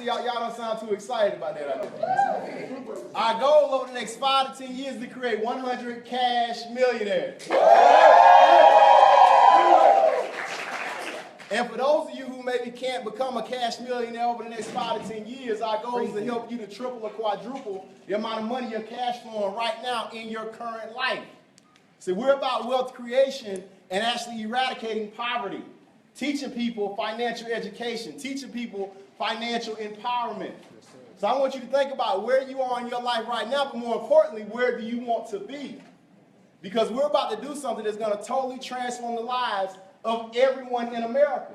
See, y'all don't sound too excited about that out there. Our goal over the next 5 to 10 years is to create 100 cash millionaires. And for those of you who maybe can't become a cash millionaire over the next 5 to 10 years, our goal is to help you to triple or quadruple the amount of money you're cash flowing right now in your current life. See, we're about wealth creation and actually eradicating poverty, teaching people financial education, teaching people financial empowerment. So I want you to think about where you are in your life right now, but more importantly, where do you want to be? Because we're about to do something that's going to totally transform the lives of everyone in America.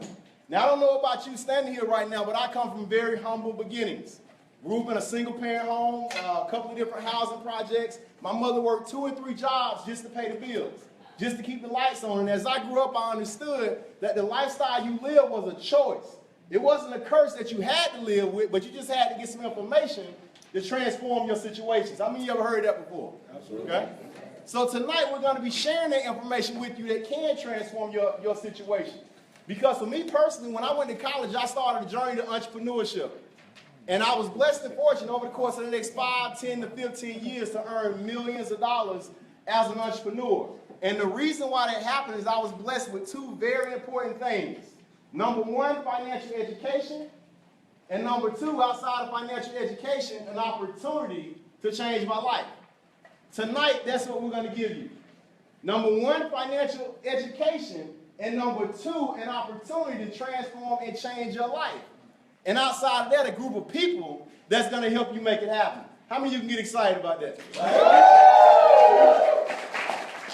Now, I don't know about you standing here right now, but I come from very humble beginnings. Grew up in a single-parent home, a couple of different housing projects. My mother worked 2 and 3 jobs just to pay the bills, just to keep the lights on. And as I grew up, I understood that the lifestyle you live was a choice. It wasn't a curse that you had to live with, but you just had to get some information to transform your situations. How many of you ever heard that before? Absolutely. Okay? So tonight we're going to be sharing that information with you that can transform your situation. Because for me personally, when I went to college, I started a journey to entrepreneurship. And I was blessed and fortunate over the course of the next 5, 10 to 15 years to earn millions of dollars as an entrepreneur. And the reason why that happened is I was blessed with 2 very important things. Number 1, financial education. And number 2, outside of financial education, an opportunity to change my life. Tonight, that's what we're going to give you. Number 1, financial education. And number 2, an opportunity to transform and change your life. And outside of that, a group of people that's going to help you make it happen. How many of you can get excited about that?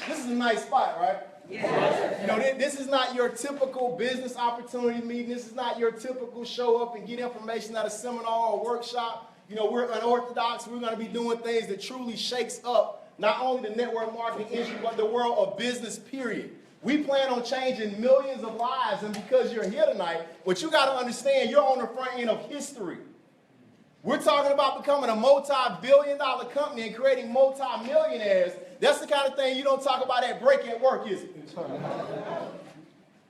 This is a nice spot, right? Yeah. You know, this is not your typical business opportunity meeting. This is not your typical show up and get information at a seminar or workshop. You know, we're unorthodox. We're going to be doing things that truly shakes up not only the network marketing industry, but the world of business, period. We plan on changing millions of lives, and because you're here tonight, what you got to understand, you're on the front end of history. We're talking about becoming a multi-billion-dollar company and creating multi-millionaires. That's the kind of thing you don't talk about at break at work, is it?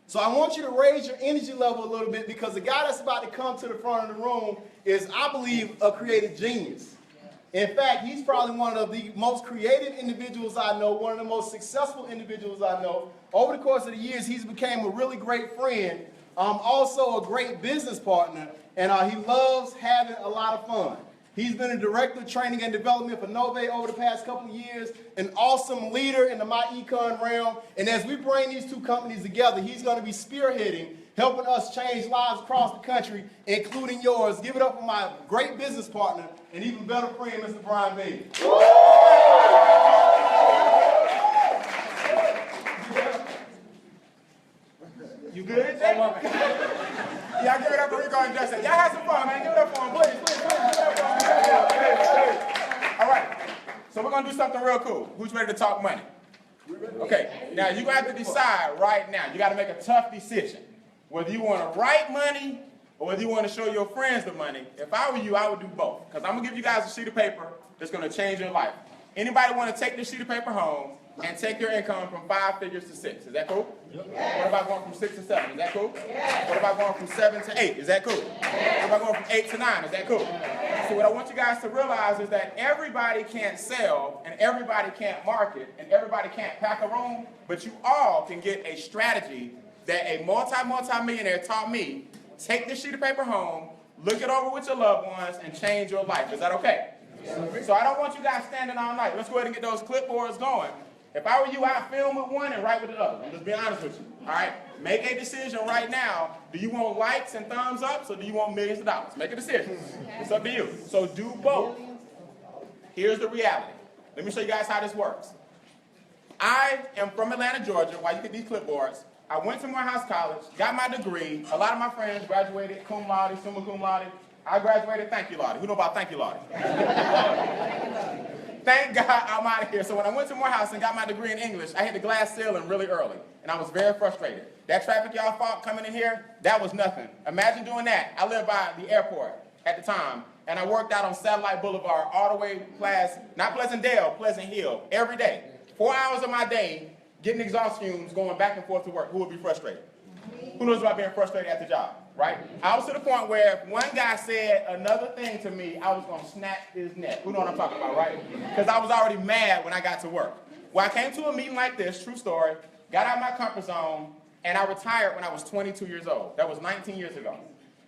So I want you to raise your energy level a little bit, because the guy that's about to come to the front of the room is, I believe, a creative genius. In fact, he's probably one of the most creative individuals I know, one of the most successful individuals I know. Over the course of the years, he's become a really great friend, also a great business partner, and he loves having a lot of fun. He's been a director of training and development for Novae over the past couple of years, an awesome leader in the myEcon realm, and as we bring these 2 companies together, he's going to be spearheading, helping us change lives across the country, including yours. Give it up for my great business partner and even better friend, Mr. Beane. You good? Y'all give it up for Reco and Justin. Y'all have some fun, man. Give it up for him, please. Give it up for him. All right. So we're going to do something real cool. Who's ready to talk money? Okay. Now, you're going to have to decide right now. You got to make a tough decision. Whether you want to write money or whether you want to show your friends the money. If I were you, I would do both. Because I'm going to give you guys a sheet of paper that's going to change your life. Anybody want to take this sheet of paper home and take your income from 5 figures to 6? Is that cool? Yes. What about going from 6 to 7? Is that cool? Yes. What about going from 7 to 8? Is that cool? Yes. What about going from 8 to 9? Is that cool? Yes. So what I want you guys to realize is that everybody can't sell, and everybody can't market, and everybody can't pack a room, but you all can get a strategy that a multi-millionaire taught me. Take this sheet of paper home, look it over with your loved ones, and change your life. Is that okay? Yes. So I don't want you guys standing all night. Let's go ahead and get those clipboards going. If I were you, I'd film with one and write with the other. I'm just being honest with you. All right? Make a decision right now. Do you want likes and thumbs ups, or do you want millions of dollars? Make a decision. It's up to you. So do both. Here's the reality. Let me show you guys how this works. I am from Atlanta, Georgia. While you get these clipboards, I went to Morehouse College, got my degree. A lot of my friends graduated cum laude, summa cum laude. I graduated thank you laude. Who know about thank you laude? Thank God I'm out of here. So when I went to Morehouse and got my degree in English, I hit the glass ceiling really early. And I was very frustrated. That traffic y'all fought coming in here, that was nothing. Imagine doing that. I lived by the airport at the time. And I worked out on Satellite Boulevard all the way past, not Pleasantdale, Pleasant Hill, every day. 4 hours of my day, getting exhaust fumes, going back and forth to work. Who would be frustrated? Who knows about being frustrated at the job, right? I was to the point where if one guy said another thing to me, I was going to snap his neck. Who know what I'm talking about, right? Because I was already mad when I got to work. Well, I came to a meeting like this, true story, got out of my comfort zone, and I retired when I was 22 years old. That was 19 years ago.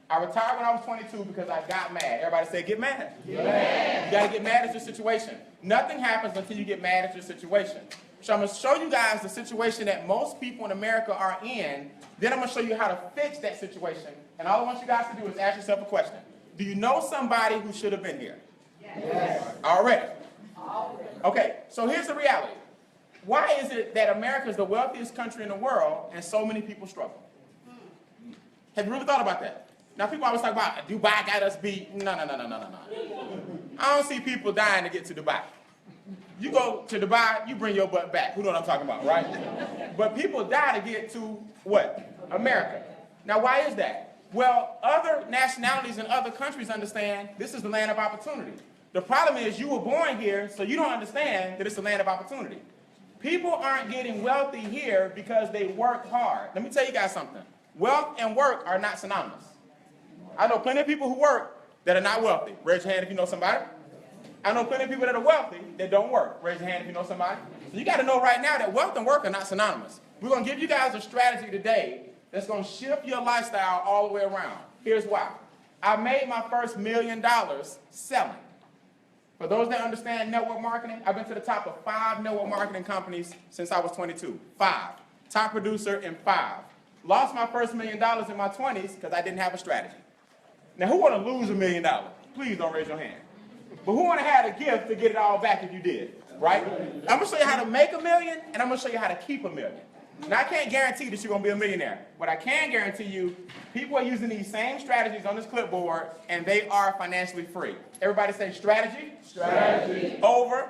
I retired when I was 22 because I got mad. Everybody say, get mad. Get mad. You got to get mad at your situation. Nothing happens until you get mad at your situation. So I'm going to show you guys the situation that most people in America are in. Then I'm going to show you how to fix that situation. And all I want you guys to do is ask yourself a question. Do you know somebody who should have been here? Yes. Already? Okay, so here's the reality. Why is it that America is the wealthiest country in the world and so many people struggle? Have you really thought about that? Now, people always talk about Dubai got us beat. No. I don't see people dying to get to Dubai. You go to Dubai, you bring your butt back. Who know what I'm talking about, right? But people die to get to what? America. Now, why is that? Well, other nationalities and other countries understand this is the land of opportunity. The problem is you were born here, so you don't understand that it's the land of opportunity. People aren't getting wealthy here because they work hard. Let me tell you guys something. Wealth and work are not synonymous. I know plenty of people who work that are not wealthy. Raise your hand if you know somebody. I know plenty of people that are wealthy that don't work. Raise your hand if you know somebody. So you got to know right now that wealth and work are not synonymous. We're going to give you guys a strategy today that's going to shift your lifestyle all the way around. Here's why. I made my first $1 million selling. For those that understand network marketing, I've been to the top of 5 network marketing companies since I was 22. 5. Top producer in 5. Lost my first $1 million in my 20s because I didn't have a strategy. Now, who want to lose $1 million? Please don't raise your hand. But who want to have a gift to get it all back if you did, right? I'm going to show you how to make $1 million, and I'm going to show you how to keep $1 million. Now, I can't guarantee that you're going to be a millionaire, but I can guarantee you people are using these same strategies on this clipboard, and they are financially free. Everybody say strategy. Strategy. Over.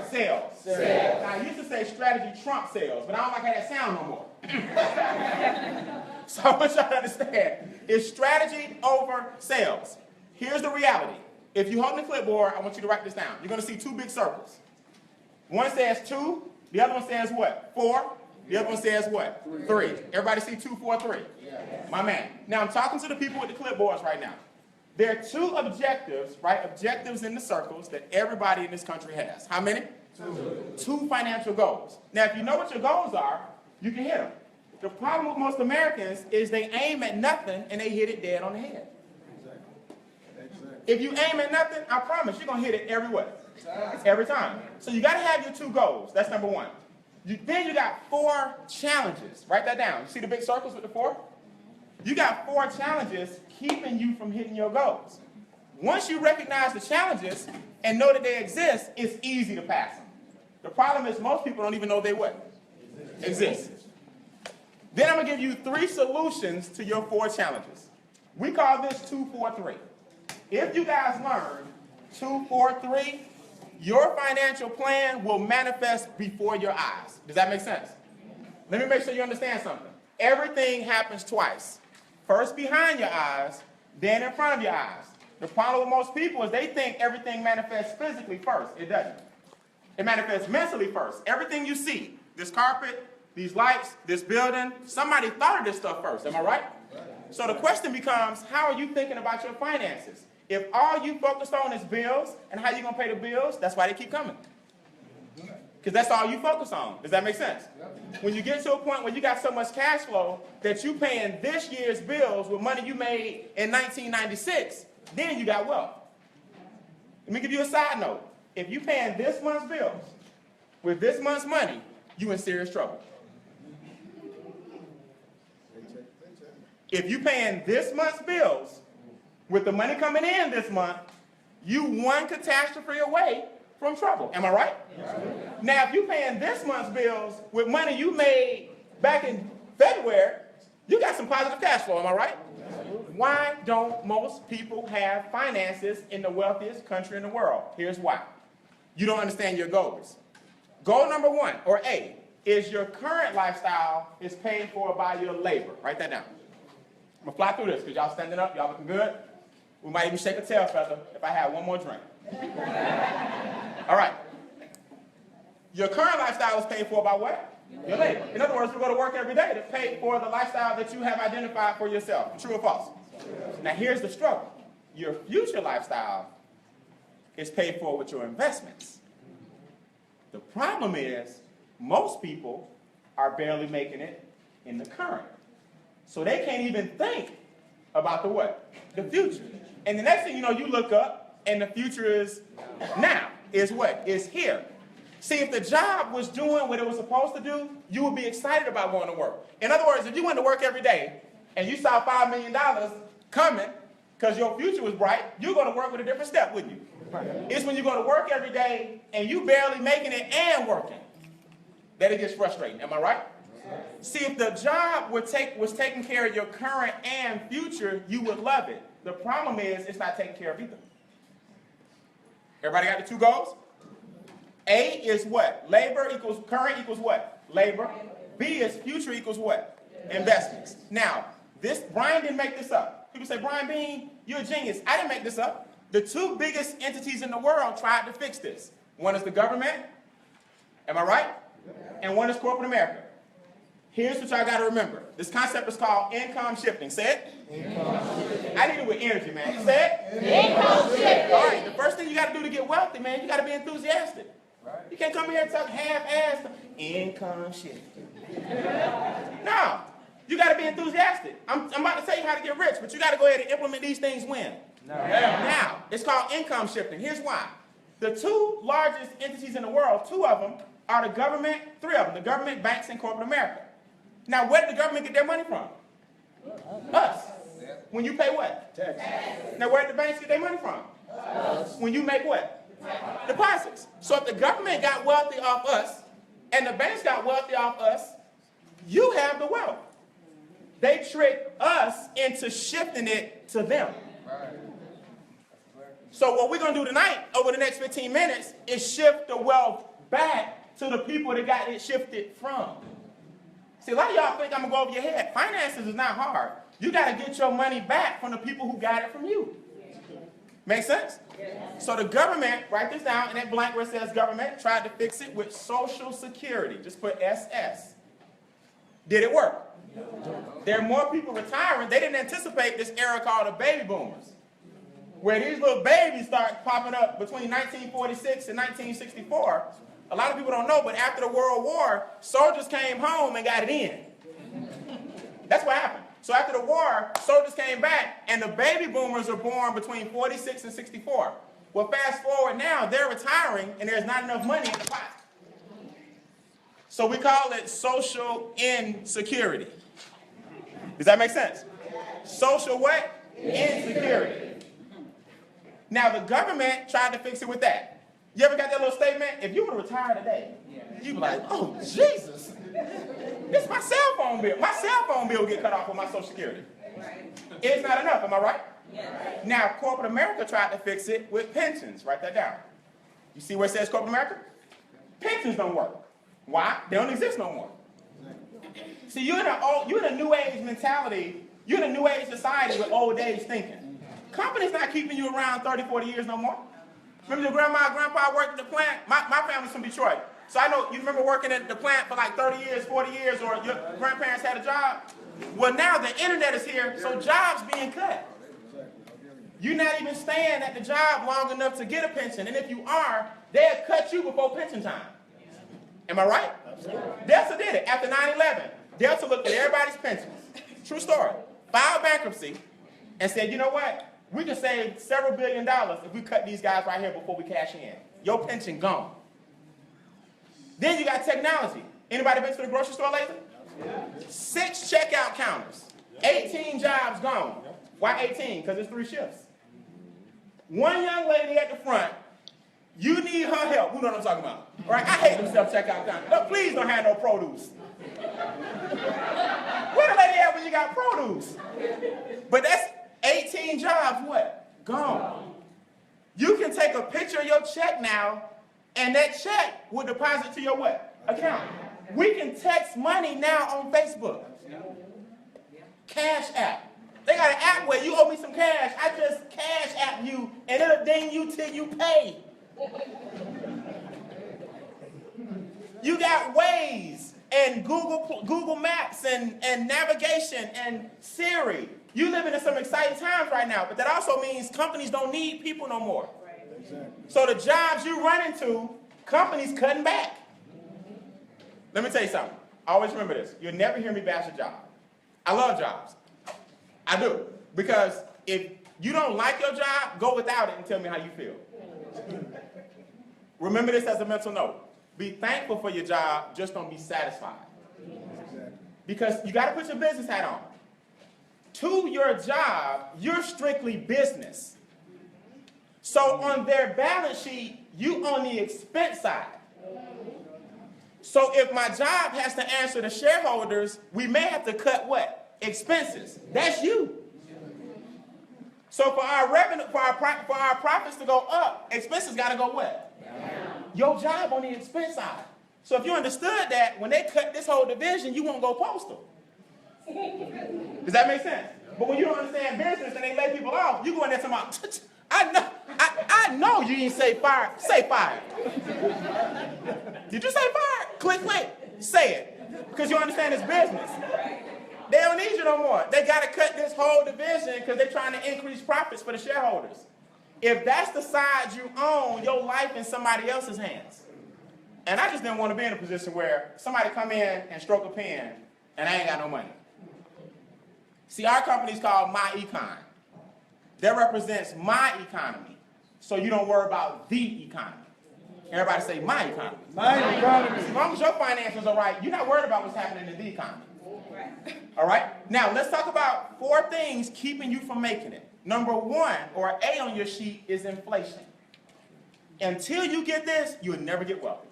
Sales. Now, I used to say strategy trump sales, but I don't like how that sound no more. So I want y'all to understand, it's strategy over sales. Here's the reality. If you hold the clipboard, I want you to write this down. You're going to see 2 big circles. One says 2, the other one says what? 4. The other one says what? 3. Everybody see 2, 4, 3? Yeah. My man. Now I'm talking to the people with the clipboards right now. There are 2 objectives, right? Objectives in the circles that everybody in this country has. How many? 2 financial goals. Now if you know what your goals are, you can hit them. The problem with most Americans is they aim at nothing and they hit it dead on the head. If you aim at nothing, I promise you're going to hit it every way. Every time. So you got to have your 2 goals. That's number 1. Then you got 4 challenges. Write that down. You see the big circles with the 4? You got 4 challenges keeping you from hitting your goals. Once you recognize the challenges and know that they exist, it's easy to pass them. The problem is most people don't even know they what? Exist. Then I'm going to give you 3 solutions to your 4 challenges. We call this 2, 4, 3. If you guys learn 2, 4, 3, your financial plan will manifest before your eyes. Does that make sense? Let me make sure you understand something. Everything happens twice. First behind your eyes, then in front of your eyes. The problem with most people is they think everything manifests physically first. It doesn't. It manifests mentally first. Everything you see, this carpet, these lights, this building, somebody thought of this stuff first. Am I right? So the question becomes, how are you thinking about your finances? If all you focused on is bills and how you're going to pay the bills, that's why they keep coming. Because that's all you focus on. Does that make sense? When you get to a point where you got so much cash flow that you paying this year's bills with money you made in 1996, then you got wealth. Let me give you a side note. If you paying this month's bills with this month's money, you in serious trouble. If you paying this month's bills with the money coming in this month, you one catastrophe away from trouble. Am I right? Right. Now, if you're paying this month's bills with money you made back in February, you got some positive cash flow. Am I right? Why don't most people have finances in the wealthiest country in the world? Here's why. You don't understand your goals. Goal number 1, or A, is your current lifestyle is paid for by your labor. Write that down. I'm going to fly through this because y'all standing up, y'all looking good. We might even shake a tail feather if I have one more drink. All right. Your current lifestyle is paid for by what? Your labor. In other words, you go to work every day to pay for the lifestyle that you have identified for yourself. True or false? Now here's the struggle. Your future lifestyle is paid for with your investments. The problem is most people are barely making it in the current. So they can't even think about the what? The future. And the next thing you know, you look up and the future is now. Is what? Is here. See, if the job was doing what it was supposed to do, you would be excited about going to work. In other words, if you went to work every day and you saw $5 million coming because your future was bright, you're going to work with a different step, wouldn't you? Right. It's when you go to work every day and you barely making it and working that it gets frustrating. Am I right? See, if the job was taking care of your current and future, you would love it. The problem is it's not taking care of either. Everybody got the two goals? A is what? Labor equals current equals what? Labor. B is future equals what? Investments. Now, Brian didn't make this up. People say, Brian Beane, you're a genius. I didn't make this up. The two biggest entities in the world tried to fix this. One is the government. Am I right? And one is corporate America. Here's what y'all got to remember. This concept is called income shifting. Say it. Income shifting. I need it with energy, man. Say it. Income shifting. All right, the first thing you got to do to get wealthy, man, you got to be enthusiastic. Right. You can't come here and talk half-assed income shifting. No, you got to be enthusiastic. I'm about to tell you how to get rich, but you got to go ahead and implement these things when? Now, it's called income shifting. Here's why. The two largest entities in the world, two of them, are the government, three of them, the government, banks, and corporate America. Now, where did the government get their money from? Us. When you pay what? Tax. Now, where did the banks get their money from? Us. When you make what? Deposits. So if the government got wealthy off us, and the banks got wealthy off us, you have the wealth. They tricked us into shifting it to them. So what we're going to do tonight, over the next 15 minutes, is shift the wealth back to the people that got it shifted from. See, a lot of y'all think I'm going to go over your head. Finances is not hard. You got to get your money back from the people who got it from you. Make sense? So the government, write this down in that blank where it says government, tried to fix it with Social Security. Just put SS. Did it work? There are more people retiring. They didn't anticipate this era called the baby boomers, where these little babies start popping up between 1946 and 1964. A lot of people don't know, but after the World War, soldiers came home and got it in. That's what happened. So after the war, soldiers came back, and the baby boomers are born between 46 and 64. Well, fast forward now, they're retiring, and there's not enough money in the pot. So we call it social insecurity. Does that make sense? Social what? Insecurity. Now, the government tried to fix it with that. You ever got that little statement? If you were to retire today, you'd be like, oh, Jesus. This is my cell phone bill. My cell phone bill will get cut off with my Social Security. It's not enough, am I right? Yeah. Now, corporate America tried to fix it with pensions. Write that down. You see where it says corporate America? Pensions don't work. Why? They don't exist no more. See, you're in a new age mentality. You're in a new age society with old age thinking. Company's not keeping you around 30, 40 years no more. Remember your grandma and grandpa worked at the plant? My family's from Detroit. So I know you remember working at the plant for like 30 years, 40 years, or your grandparents had a job. Well, now the internet is here, so jobs being cut. You're not even staying at the job long enough to get a pension. And if you are, they'll cut you before pension time. Am I right? Delta did it after 9/11. Delta looked at everybody's pensions. True story. Filed bankruptcy and said, you know what? We can save several $1 billion if we cut these guys right here before we cash in. Your pension gone. Then you got technology. Anybody been to the grocery store lately? 6 checkout counters. 18 jobs gone. Why 18? Because it's 3 shifts. One young lady at the front, you need her help. Who know what I'm talking about? All right? I hate them self-checkout counters. No, please don't have no produce. Where the lady at when you got produce? But that's 18 jobs, what? Gone. You can take a picture of your check now, and that check will deposit to your what? Account. We can text money now on Facebook. Cash App. They got an app where you owe me some cash. I just cash app you, and it'll ding you till you pay. You got ways and Google Maps and navigation and Siri. You living in some exciting times right now, but that also means companies don't need people no more. Exactly. So the jobs you run into, companies cutting back. Let me tell you something. Always remember this. You'll never hear me bash a job. I love jobs. I do. Because if you don't like your job, go without it and tell me how you feel. Remember this as a mental note. Be thankful for your job, just don't be satisfied. Because you got to put your business hat on. To your job, you're strictly business. So on their balance sheet, you on the expense side. So if my job has to answer the shareholders, we may have to cut what? Expenses. That's you. So for our revenue, for our profits to go up, expenses got to go what? Down. Your job on the expense side. So if you understood that, when they cut this whole division, you won't go postal. Does that make sense? But when you don't understand business and they lay people off, you go in there talking about, I know you didn't say fire. Say fire. Did you say fire? Click. Say it. Because you understand it's business. They don't need you no more. They got to cut this whole division because they're trying to increase profits for the shareholders. If that's the side you own, your life in somebody else's hands. And I just didn't want to be in a position where somebody come in and stroke a pen and I ain't got no money. See, our company's called myEcon. That represents my economy. So you don't worry about the economy. Everybody say my economy. My economy. As long as your finances are right, you're not worried about what's happening in the economy. All right? Now, let's talk about 4 things keeping you from making it. Number 1, or A on your sheet, is inflation. Until you get this, you'll never get wealthy.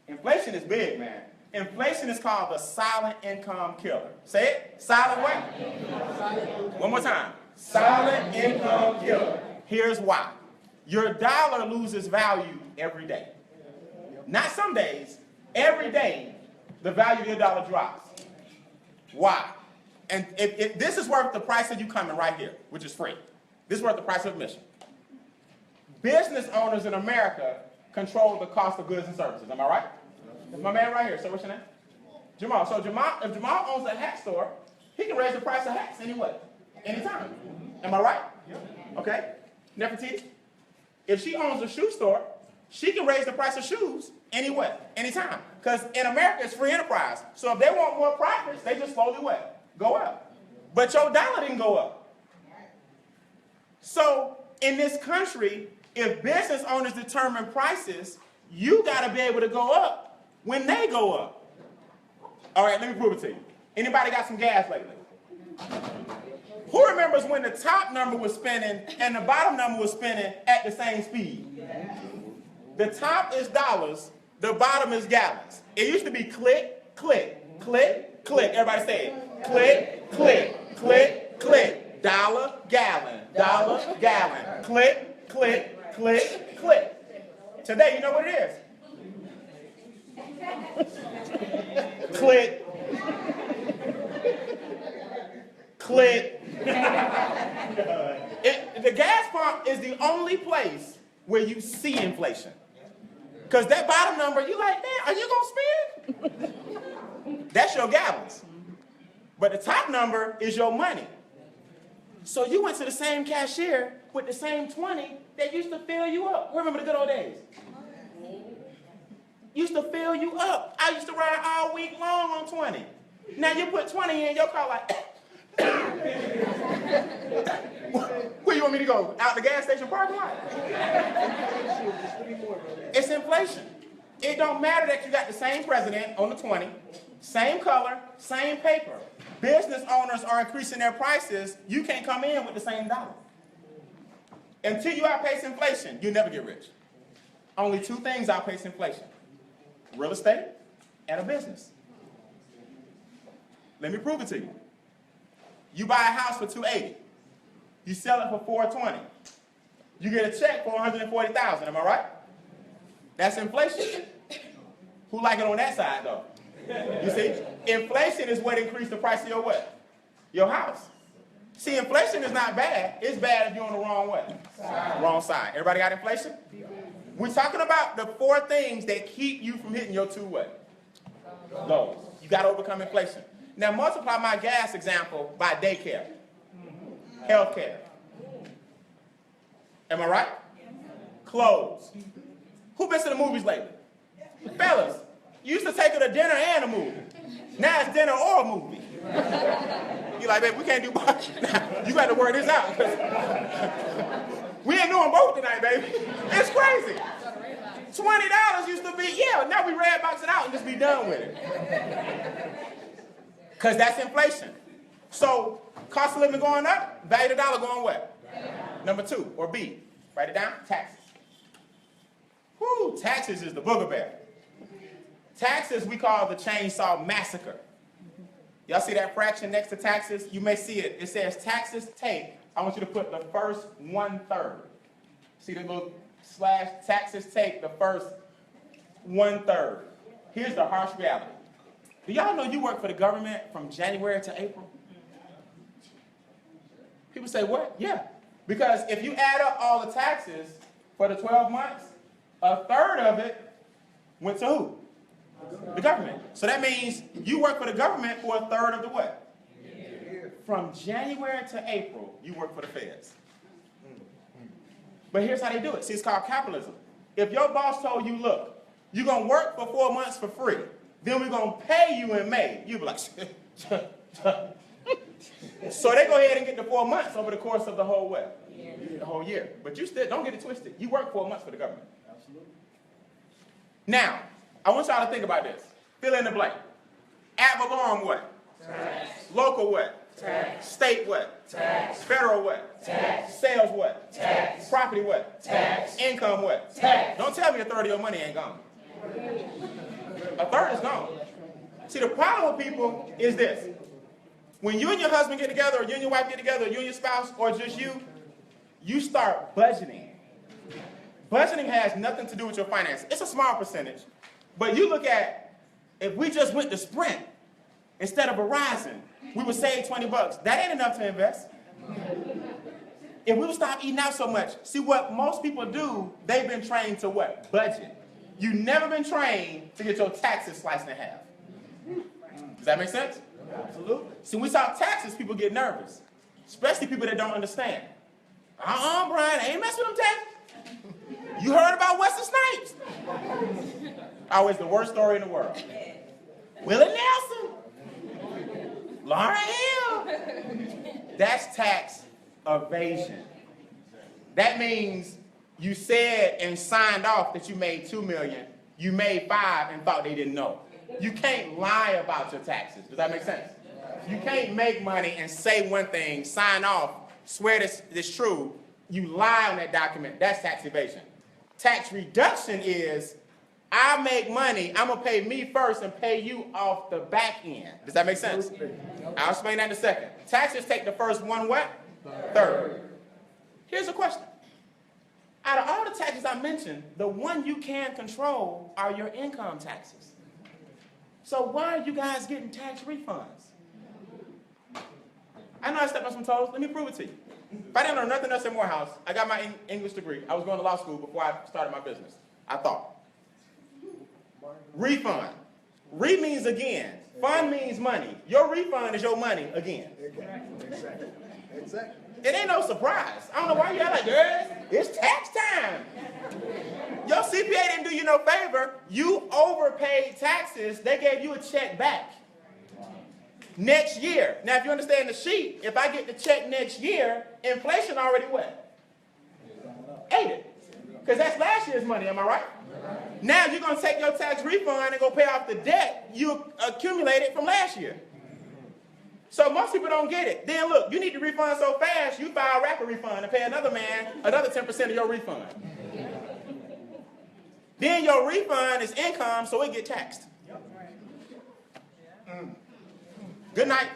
Inflation is big, man. Inflation is called the silent income killer. Say it. Silent what? One more time. Silent income killer. Here's why. Your dollar loses value every day. Not some days. Every day, the value of your dollar drops. Why? And if this is worth the price of you coming right here, which is free. This is worth the price of admission. Business owners in America control the cost of goods and services. Am I right? That's my man right here. So what's your name? Jamal. So if Jamal owns a hat store, he can raise the price of hats anyway, anytime. Am I right? Okay. Nefertiti, if she owns a shoe store, she can raise the price of shoes anyway, anytime. Because in America, it's free enterprise. So if they want more profits, they just slowly what? Go up. But your dollar didn't go up. So in this country, if business owners determine prices, you got to be able to go up when they go up. All right, let me prove it to you. Anybody got some gas lately? Who remembers when the top number was spinning and the bottom number was spinning at the same speed? The top is dollars, the bottom is gallons. It used to be click, click, click, click. Everybody say it. Click, click, click, click. Dollar, gallon, click, click, click, click. Today, you know what it is? Click. Click. The gas pump is the only place where you see inflation. Because that bottom number, you like, man, are you going to spend? That's your gallons. But the top number is your money. So you went to the same cashier with the same 20 that used to fill you up. Remember the good old days? Used to fill you up. I used to ride all week long on 20. Now you put 20 in your car like, where you want me to go? Out the gas station parking lot? It's inflation. It don't matter that you got the same president on the 20, same color, same paper. Business owners are increasing their prices. You can't come in with the same dollar. Until you outpace inflation, you'll never get rich. Only 2 things outpace inflation. Real estate and a business. Let me prove it to you. You buy a house for $280. You sell it for $420. You get a check for $140,000. Am I right? That's inflation. Who like it on that side though? You see, inflation is what increased the price of your what? Your house. See, inflation is not bad. It's bad if you're on the wrong way. Wrong side. Everybody got inflation? We're talking about the 4 things that keep you from hitting your 2 what? goes. You got to overcome inflation. Now multiply my gas example by daycare, healthcare. Am I right? Clothes. Who been to the movies lately? Fellas, you used to take her to dinner and a movie. Now it's dinner or a movie. You're like, babe, we can't do both. You got to work this out. We ain't doing both tonight, baby. It's crazy. $20 used to be, yeah, now we red box it out and just be done with it. Because that's inflation. So, cost of living going up, value of the dollar going what? Number 2, or B. Write it down, taxes. Whoo, taxes is the booger bear. Taxes we call the chainsaw massacre. Y'all see that fraction next to taxes? You may see it. It says taxes take. I want you to put the first 1/3. See the little slash? Taxes take the first 1/3. Here's the harsh reality. Do y'all know you work for the government from January to April? People say, what? Yeah. Because if you add up all the taxes for the 12 months, 1/3 of it went to who? The government. So that means you work for the government for 1/3 of the what? From January to April, you work for the feds. But here's how they do it. See, it's called capitalism. If your boss told you, look, you're going to work for 4 months for free, then we're going to pay you in May, you'd be like, so they go ahead and get the 4 months over the course of the whole what? The whole year. But you still, don't get it twisted. You work 4 months for the government. Absolutely. Now, I want y'all to think about this. Fill in the blank. Ad valorem what? Tax. Local what? Tax. State what? Tax. Federal what? Tax. Sales what? Tax. Property what? Tax. Income what? Tax. Don't tell me 1/3 of your money ain't gone. 1/3 is gone. See, the problem with people is this. When you and your husband get together, or you and your wife get together, or you and your spouse, or just you start budgeting. Budgeting has nothing to do with your finances. It's a small percentage. But you look at, if we just went to Sprint instead of Verizon, we would save $20. That ain't enough to invest. If we would stop eating out so much, see what most people do, they've been trained to what? Budget. You've never been trained to get your taxes sliced in half. Does that make sense? Absolutely. See, when we talk taxes, people get nervous, especially people that don't understand. Brian, I ain't messing with them taxes. You heard about Wesley Snipes? Always the worst story in the world. Willie Nelson. Laura Hill. That's tax evasion. That means you said and signed off that you made $2 million. You made $5 million and thought they didn't know. You can't lie about your taxes. Does that make sense? You can't make money and say one thing, sign off, swear this is true. You lie on that document. That's tax evasion. Tax reduction is, I make money, I'm going to pay me first and pay you off the back end. Does that make sense? I'll explain that in a second. Taxes take the first 1/3. Here's a question. Out of all the taxes I mentioned, the one you can control are your income taxes. So why are you guys getting tax refunds? I know I stepped on some toes. Let me prove it to you. If I didn't learn nothing else in Morehouse, I got my English degree. I was going to law school before I started my business. I thought. Refund. Re means again. Fund means money. Your refund is your money again. Exactly. It ain't no surprise. I don't know why you act like, girl, it's tax time. Your CPA didn't do you no favor. You overpaid taxes. They gave you a check back. Next year. Now, if you understand the sheet, if I get the check next year, inflation already what? Ate it. Because that's last year's money, am I right? Now you're going to take your tax refund and go pay off the debt you accumulated from last year. So most people don't get it. Then look, you need to refund so fast, you file a rapid refund and pay another man another 10% of your refund. Then your refund is income, so it get taxed. Good night.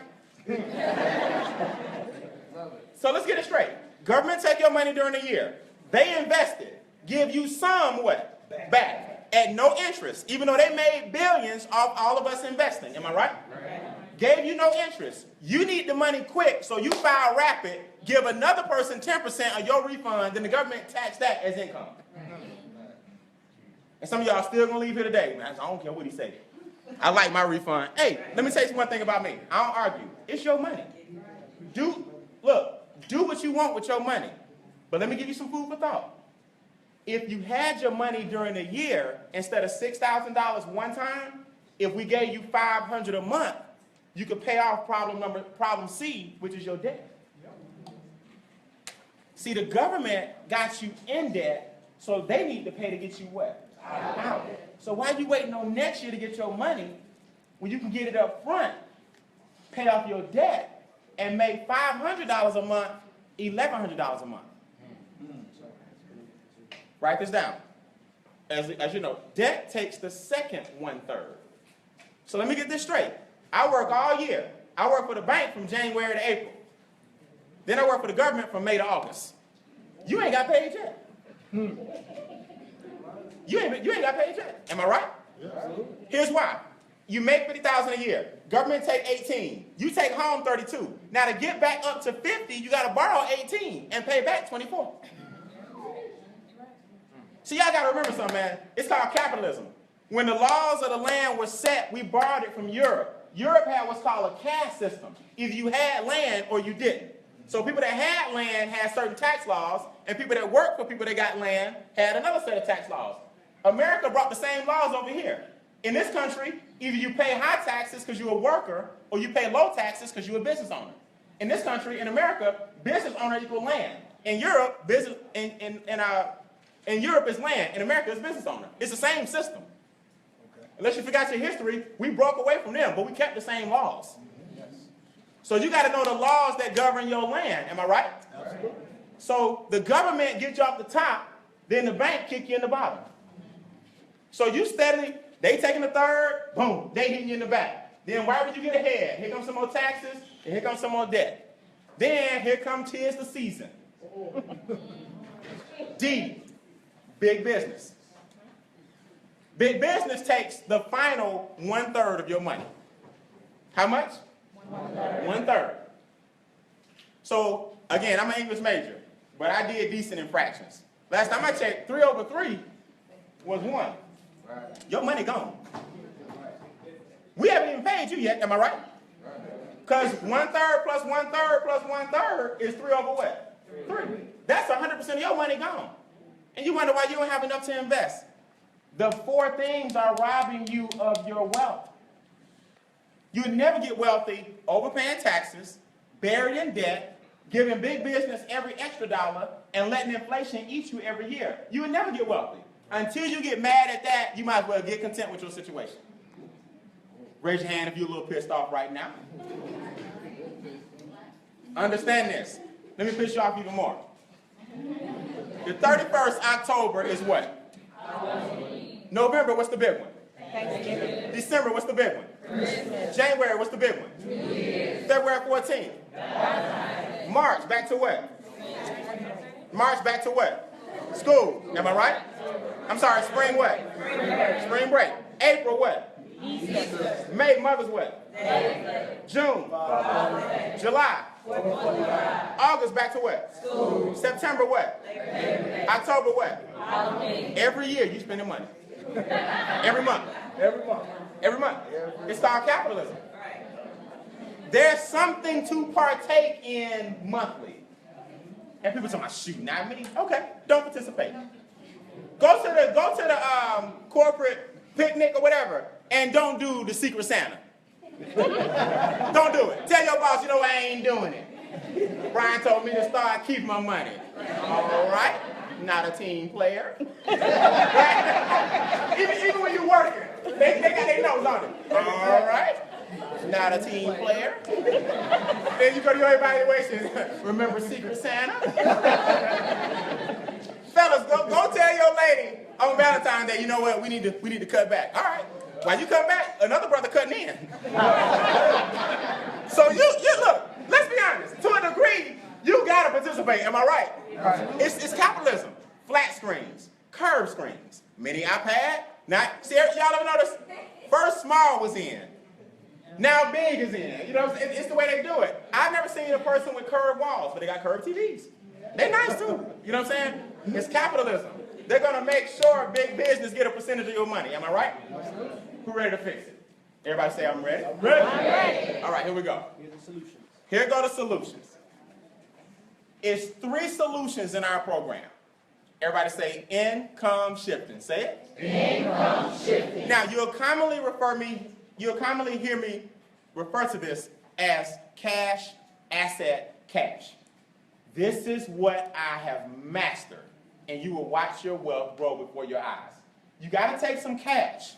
So let's get it straight. Government take your money during the year. They invest it. Give you some what? Back. At no interest. Even though they made billions off all of us investing. Am I right? Gave you no interest. You need the money quick, so you file rapid, give another person 10% of your refund, then the government tax that as income. And some of y'all still gonna leave here today, man. I don't care what he said. I like my refund. Hey, let me tell you one thing about me. I don't argue. It's your money. Do what you want with your money. But let me give you some food for thought. If you had your money during the year, instead of $6,000 one time, if we gave you $500 a month, you could pay off problem C, which is your debt. See, the government got you in debt, so they need to pay to get you what? Out. So why are you waiting on next year to get your money when you can get it up front, pay off your debt, and make $500 a month, $1,100 a month? Write this down. As you know, debt takes the second 1/3. So let me get this straight. I work all year. I work for the bank from January to April. Then I work for the government from May to August. You ain't got paid yet. You ain't got paid yet. Am I right? Yeah. Here's why. You make $50,000 a year. Government take 18. You take home 32. Now to get back up to 50, you got to borrow 18 and pay back 24. See, y'all got to remember something, man. It's called capitalism. When the laws of the land were set, we borrowed it from Europe. Europe had what's called a caste system. Either you had land or you didn't. So people that had land had certain tax laws, and people that worked for people that got land had another set of tax laws. America brought the same laws over here. In this country, either you pay high taxes because you're a worker, or you pay low taxes because you're a business owner. In this country, in America, business owner equals land. In Europe, business in Europe is land. In America, it's business owner. It's the same system. Okay. Unless you forgot your history, we broke away from them, but we kept the same laws. Yes. So you got to know the laws that govern your land. Am I right? Absolutely. So the government gets you off the top, then the bank kick you in the bottom. So you steadily, they taking the third, boom, they hitting you in the back. Then why would you get ahead? Here comes some more taxes, and here comes some more debt. Then here comes tis the season. D, big business. Big business takes the final 1/3 of your money. How much? 1/3. 1/3. So again, I'm an English major, but I did decent in fractions. Last time I checked, 3/3 was 1. Your money gone. We haven't even paid you yet, am I right? Because 1/3 plus 1/3 plus 1/3 is 3/what? 3. That's 100% of your money gone. And you wonder why you don't have enough to invest. The 4 things are robbing you of your wealth. You never get wealthy overpaying taxes, buried in debt, giving big business every extra dollar, and letting inflation eat you every year. You would never get wealthy. Until you get mad at that, you might as well get content with your situation. Raise your hand if you're a little pissed off right now. Understand this. Let me piss you off even more. The 31st October is what? November, what's the big one? Thanksgiving. December, what's the big one? Christmas. January, what's the big one? February 14th. March, back to what? March, back to what? School. Am I right? I'm sorry, spring what? Spring break. April what? Easter. May, Mother's what? June. July. August, back to what? School. September what? October what? Every year you spending money. Every month. Every month. Every month. It's called capitalism. There's something to partake in monthly. And people talking about shooting at me. Okay, don't participate. Go to the corporate picnic or whatever, and don't do the Secret Santa. Don't do it. Tell your boss, you know, I ain't doing it. Brian told me to start keeping my money. All right, not a team player. Right? Even when you're working, they got their nose on it. All right. Not a team player. Then you go to your evaluation. Remember Secret Santa? Fellas, go tell your lady on Valentine's Day, you know what, we need to cut back. All right. While you cut back, another brother cutting in. So you look, let's be honest. To a degree, you gotta participate. Am I right? It's capitalism. Flat screens, curved screens, mini iPad. Now, see, y'all ever notice? First small was in. Now big is in. You know, it's the way they do it. I've never seen a person with curved walls, but they got curved TVs. They're nice too. You know what I'm saying? It's capitalism. They're gonna make sure big business get a percentage of your money. Am I right? Who ready to fix it? Everybody say I'm ready? I'm ready. All right, here we go. Here's the solutions. Here go the solutions. It's 3 solutions in our program. Everybody say income shifting. Say it. Income shifting. Now, you'll commonly hear me refer to this as cash, asset, cash. This is what I have mastered, and you will watch your wealth grow before your eyes. You got to take some cash.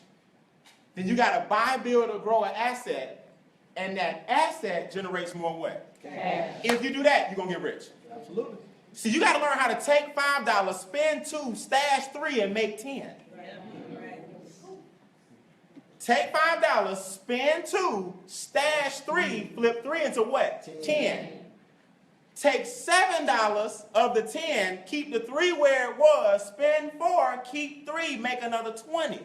Then you got to buy, build, or grow an asset, and that asset generates more what? Cash. If you do that, you're going to get rich. Absolutely. See, you got to learn how to take $5, spend $2, stash $3, and make $10. Take $5, spend $2, stash $3, flip $3 into what? 10. Take $7 of the 10, keep the 3 where it was, spend 4, keep 3, make another 20.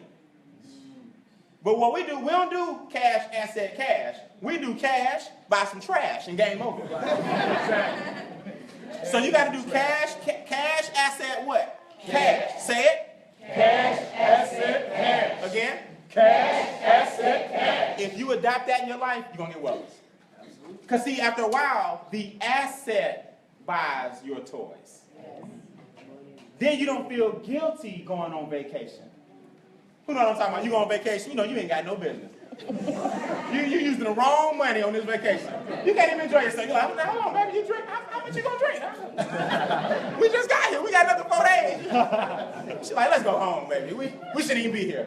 But what we do, we don't do cash, asset, cash. We do cash, buy some trash, and game over. So you got to do cash, asset, what? Cash. Say it. Cash, asset, cash. Again. Cash, asset, cash. If you adopt that in your life, you're going to get wealthy. Because see, after a while, the asset buys your toys. Then you don't feel guilty going on vacation. Who know what I'm talking about? You go on vacation, you know you ain't got no business. You're using the wrong money on this vacation. You can't even enjoy yourself. You're like, hold on, baby, you drink. How much you gonna drink? We just got here. We got another 4 days. She's like, let's go home, baby. We shouldn't even be here.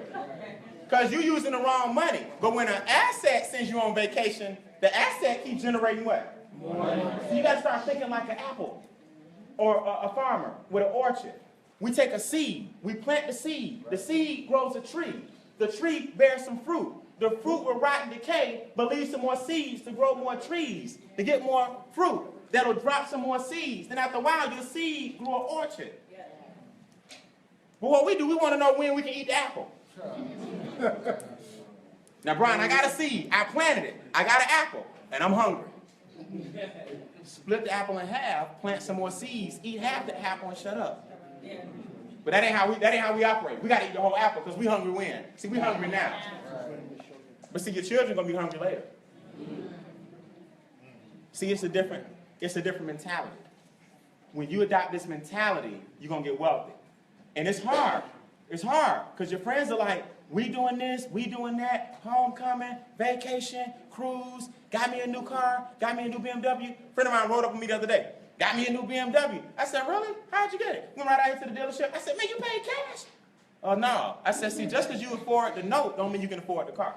Because you're using the wrong money. But when an asset sends you on vacation, the asset keeps generating what? Money. So you got to start thinking like an apple or a farmer with an orchard. We take a seed. We plant the seed. The seed grows a tree. The tree bears some fruit. The fruit will rot and decay, but leave some more seeds to grow more trees, to get more fruit. That'll drop some more seeds. Then after a while, your seed grew an orchard. But what we do, we want to know when we can eat the apple. Now, Brian, I got a seed. I planted it. I got an apple, and I'm hungry. Split the apple in half, plant some more seeds, eat half the apple, and shut up. But that ain't how we operate. We got to eat the whole apple because we hungry when? See, we hungry now. But see, your children going to be hungry later. See, it's a different mentality. When you adopt this mentality, you're going to get wealthy. And it's hard. It's hard because your friends are like, we doing this, we doing that, homecoming, vacation, cruise, got me a new car, got me a new BMW. A friend of mine rode up with me the other day. Got me a new BMW. I said, really? How'd you get it? Went right out here to the dealership. I said, man, you paid cash? Oh, no. I said, see, just because you afford the note don't mean you can afford the car.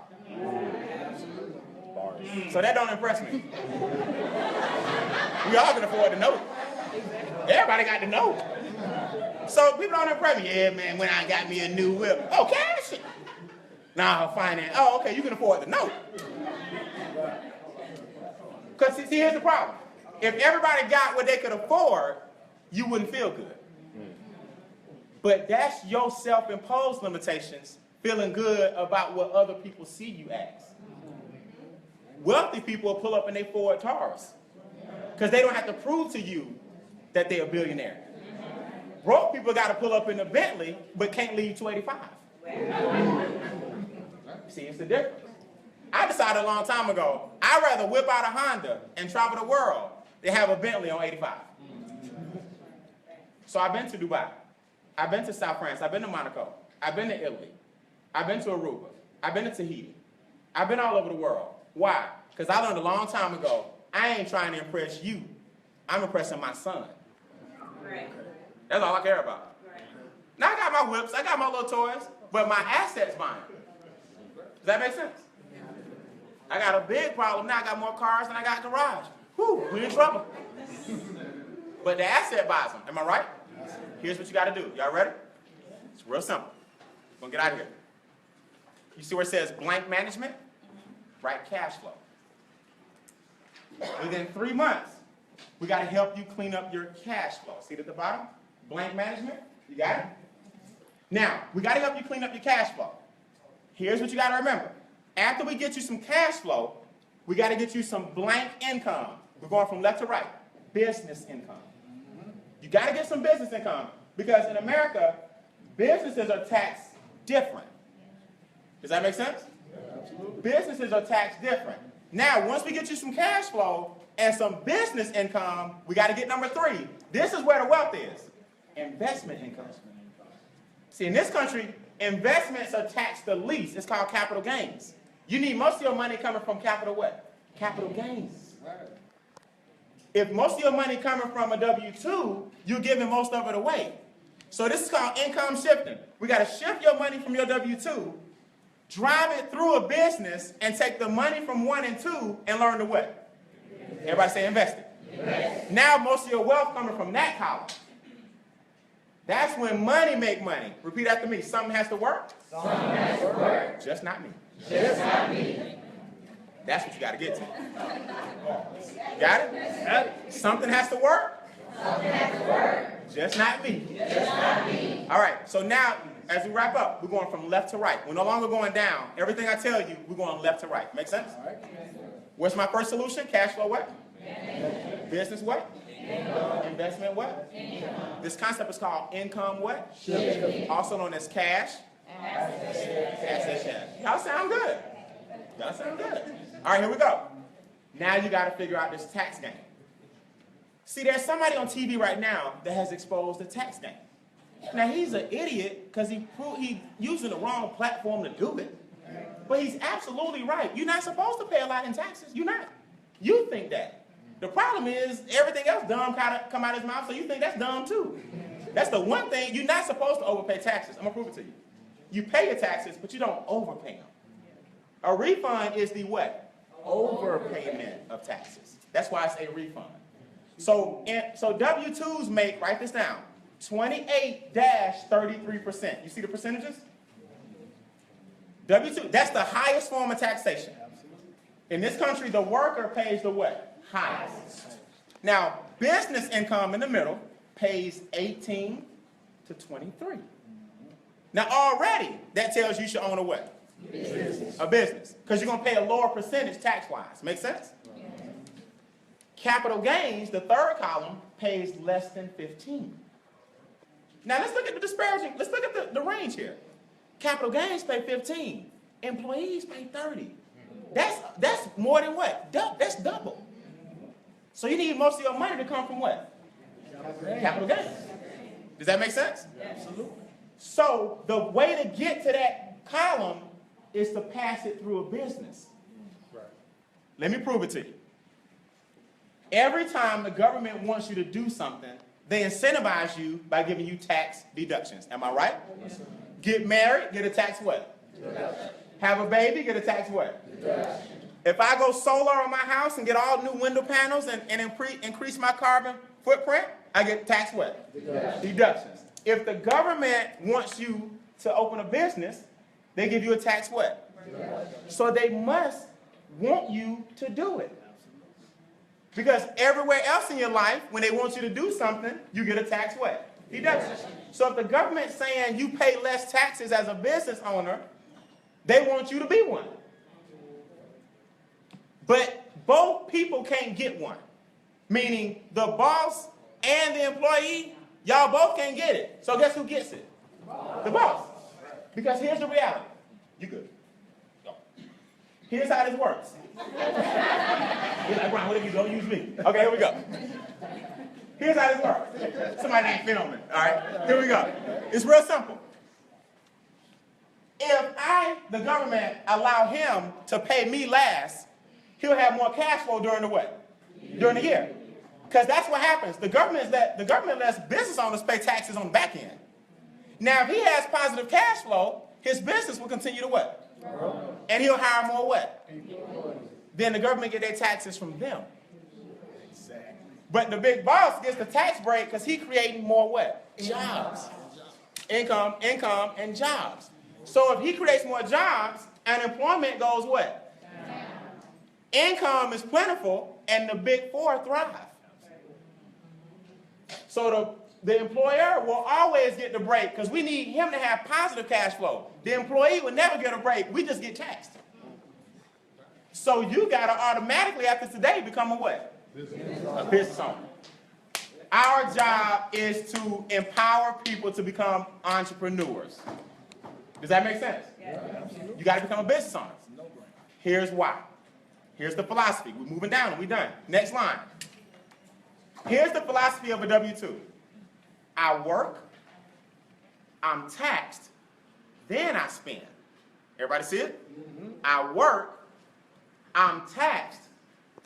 So that don't impress me. We all can afford the note. Everybody got the note. So people don't impress me. Yeah, man, when I got me a new whip. Oh, cash? Nah, finance. Oh, okay, you can afford the note. Because see, here's the problem. If everybody got what they could afford, you wouldn't feel good. But that's your self-imposed limitations, feeling good about what other people see you as. Wealthy people will pull up in their Ford Taurus because they don't have to prove to you that they're a billionaire. Broke people got to pull up in a Bentley but can't leave 285. See, it's the difference. I decided a long time ago, I'd rather whip out a Honda and travel the world than have a Bentley on 85. So I've been to Dubai. I've been to South France. I've been to Monaco. I've been to Italy. I've been to Aruba. I've been to Tahiti. I've been all over the world. Why? Because I learned a long time ago, I ain't trying to impress you. I'm impressing my son. Right. That's all I care about. Right. Now I got my whips, I got my little toys, but my assets mine. Does that make sense? I got a big problem now. I got more cars than I got garage. Whew, we in trouble. But the asset buys them. Am I right? Here's what you got to do. Y'all ready? It's real simple. We're going to get out of here. You see where it says blank management? Write cash flow. Within 3 months, we got to help you clean up your cash flow. See it at the bottom? Blank management. You got it? Now, we got to help you clean up your cash flow. Here's what you got to remember. After we get you some cash flow, we got to get you some blank income. We're going from left to right. Business income. You got to get some business income because in America, businesses are taxed different. Does that make sense? Businesses are taxed different. Now, once we get you some cash flow and some business income, we got to get number 3. This is where the wealth is. Investment income. See, in this country, investments are taxed the least. It's called capital gains. You need most of your money coming from capital what? Capital gains. If most of your money coming from a W-2, you're giving most of it away. So this is called income shifting. We got to shift your money from your W-2, drive it through a business, and take the money from 1 and 2 and learn to what? Everybody say invest it. Invest. Now most of your wealth coming from that column. That's when money make money. Repeat after me. Something has to work. Something has to work. Just not me. Just not me. That's what you got to get to. Got it? Something has to work. Something has to work. Just not me. Just not me. All right. So now, as we wrap up, we're going from left to right. We're no longer going down. Everything I tell you, we're going left to right. Make sense? What's my first solution? Cash flow what? Business what? Investment what? This concept is called income what? Also known as cash. Asset cash. Y'all sound good. Y'all sound good. All right, here we go. Now you got to figure out this tax game. See, there's somebody on TV right now that has exposed the tax game. Now, he's an idiot because he's using the wrong platform to do it. But he's absolutely right. You're not supposed to pay a lot in taxes. You're not. You think that. The problem is everything else dumb come out of his mouth, so you think that's dumb too. That's the one thing. You're not supposed to overpay taxes. I'm going to prove it to you. You pay your taxes, but you don't overpay them. A refund is the what? Overpayment of taxes. That's why it's a refund. So W-2s make, write this down, 28-33%. You see the percentages? W-2, that's the highest form of taxation. In this country, the worker pays the what? Highest. Now, business income in the middle pays 18 to 23. Now, already, that tells you should own a what? Business. A business. Because you're going to pay a lower percentage tax-wise. Make sense? Yeah. Capital gains, the third column, pays less than 15. Now, let's look at the disparaging. Let's look at the range here. Capital gains pay 15. Employees pay 30. That's more than what? That's double. So you need most of your money to come from what? Capital gains. Does that make sense? Absolutely. So the way to get to that column is to pass it through a business. Right. Let me prove it to you. Every time the government wants you to do something, they incentivize you by giving you tax deductions. Am I right? Yes, sir. Get married, get a tax what? Deduction. Have a baby, get a tax what? Deduction. If I go solar on my house and get all new window panels and increase my carbon footprint, I get tax what? Deductions. If the government wants you to open a business, they give you a tax what? So they must want you to do it. Because everywhere else in your life, when they want you to do something, you get a tax what? Deduction. So if the government's saying you pay less taxes as a business owner, they want you to be one. But both people can't get one. Meaning the boss and the employee, y'all both can't get it. So guess who gets it? The boss. Because here's the reality. You good. Go. Here's how this works. You're like, Brian, whatever you don't use me. Okay, here we go. Here's how this works. Somebody ain't filming. All right, here we go. It's real simple. If the government, allow him to pay me last, he'll have more cash flow during the what? During the year. Because that's what happens. The government lets business owners pay taxes on the back end. Now, if he has positive cash flow, his business will continue to what? And he'll hire more what? Then the government get their taxes from them. But the big boss gets the tax break because he's creating more what? Jobs. Income, and jobs. So if he creates more jobs, unemployment goes what? Income is plentiful, and the big four thrive. So the employer will always get the break because we need him to have positive cash flow. The employee will never get a break. We just get taxed. So you got to automatically, after today, become a what? A business owner. Our job is to empower people to become entrepreneurs. Does that make sense? Yeah. You got to become a business owner. Here's why. Here's the philosophy. We're moving down and we're done. Next line. Here's the philosophy of a W-2. I work, I'm taxed, then I spend. Everybody see it? I work, I'm taxed,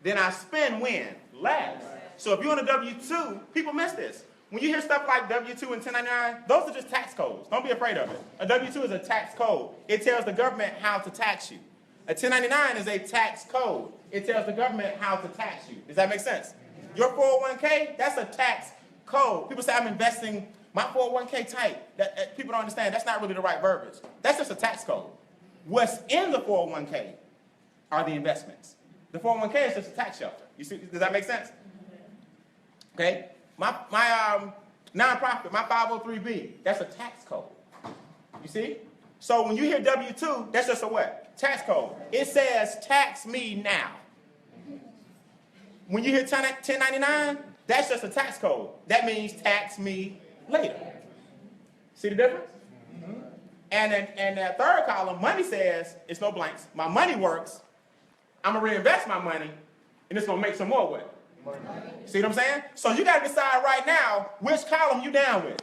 then I spend when? Last. So if you're on a W-2, people miss this. When you hear stuff like W-2 and 1099, those are just tax codes. Don't be afraid of it. A W-2 is a tax code. It tells the government how to tax you. A 1099 is a tax code. It tells the government how to tax you. Does that make sense? Your 401k, that's a tax code. People say I'm investing my 401k type. People don't understand. That's not really the right verbiage. That's just a tax code. What's in the 401k are the investments. The 401k is just a tax shelter. You see? Does that make sense? Okay. My nonprofit, my 503b, that's a tax code. You see? So when you hear W-2, that's just a what? Tax code. It says tax me now. When you hear 1099, that's just a tax code. That means tax me later. See the difference? And that third column, money says, it's no blanks. My money works. I'm going to reinvest my money, and it's going to make some more with it. See what I'm saying? So you got to decide right now which column you down with.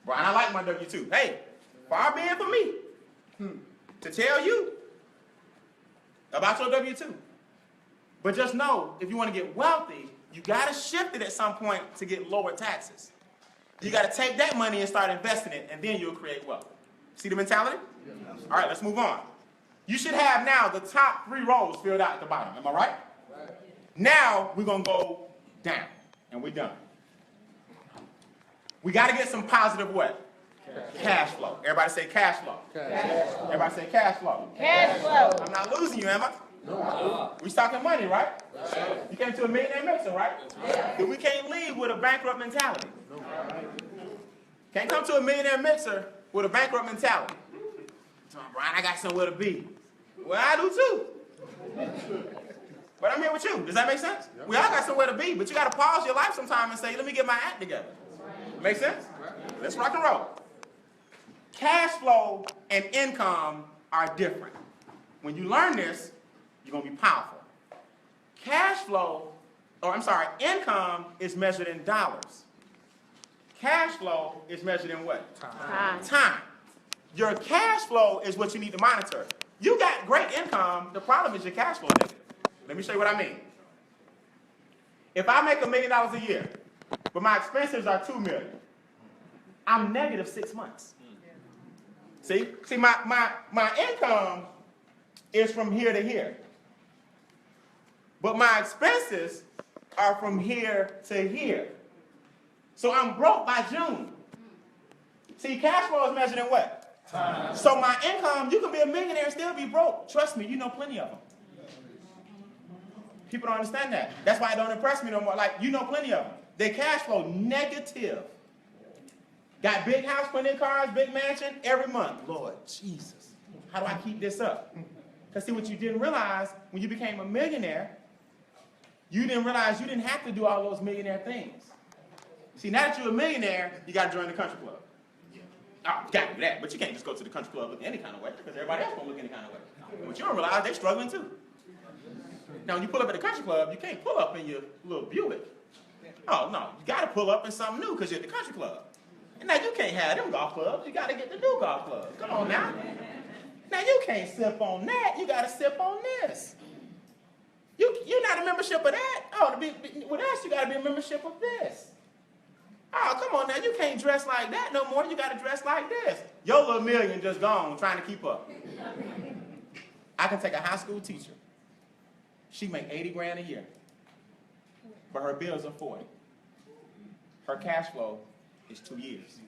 Brian, I like my W-2. Hey, far be it for me to tell you about your W-2. But just know, if you want to get wealthy, you got to shift it at some point to get lower taxes. You got to take that money and start investing it, and then you'll create wealth. See the mentality? All right, let's move on. You should have now the top 3 rows filled out at the bottom. Am I right? Now, we're going to go down, and we're done. We got to get some positive what? Cash flow. Everybody say cash flow. Cash flow. Everybody say cash flow. Cash flow. I'm not losing you, am I? No. We talking money, right? You came to a MillionaireMixer, right? Yeah. We can't leave with a bankrupt mentality. Can't come to a MillionaireMixer with a bankrupt mentality. Brian, I got somewhere to be. Well, I do too. But I'm here with you. Does that make sense? We all got somewhere to be, but you got to pause your life sometime and say, let me get my act together. Make sense? Let's rock and roll. Cash flow and income are different. When you learn this, you're going to be powerful. Income is measured in dollars. Cash flow is measured in what? Time. Your cash flow is what you need to monitor. You got great income. The problem is your cash flow negative. Let me show you what I mean. If I make $1 million a year, but my expenses are $2 million, I'm negative 6 months. See, my income is from here to here, but my expenses are from here to here. So I'm broke by June. See, cash flow is measured in what? Time. So my income, you can be a millionaire and still be broke. Trust me, you know plenty of them. People don't understand that. That's why it don't impress me no more. Like, you know plenty of them. Their cash flow negative. Got big house, plenty of cars, big mansion every month. Lord Jesus, how do I keep this up? Because see, what you didn't realize when you became a millionaire, you didn't realize you didn't have to do all those millionaire things. See, now that you're a millionaire, you got to join the country club. Oh, you got to do that, but you can't just go to the country club looking any kind of way, because everybody else won't look any kind of way. But you don't realize they're struggling too. Now, when you pull up at the country club, you can't pull up in your little Buick. Oh, no, you got to pull up in something new because you're at the country club. And now, you can't have them golf clubs. You got to get the new golf clubs. Come on now. Now, you can't sip on that. You got to sip on this. You're not a membership of that. Oh, with us, you got to be a membership of this. Oh, come on now. You can't dress like that no more. You got to dress like this. Your little million just gone trying to keep up. I can take a high school teacher. She make 80 grand a year, but her bills are 40. Her cash flow is 2 years.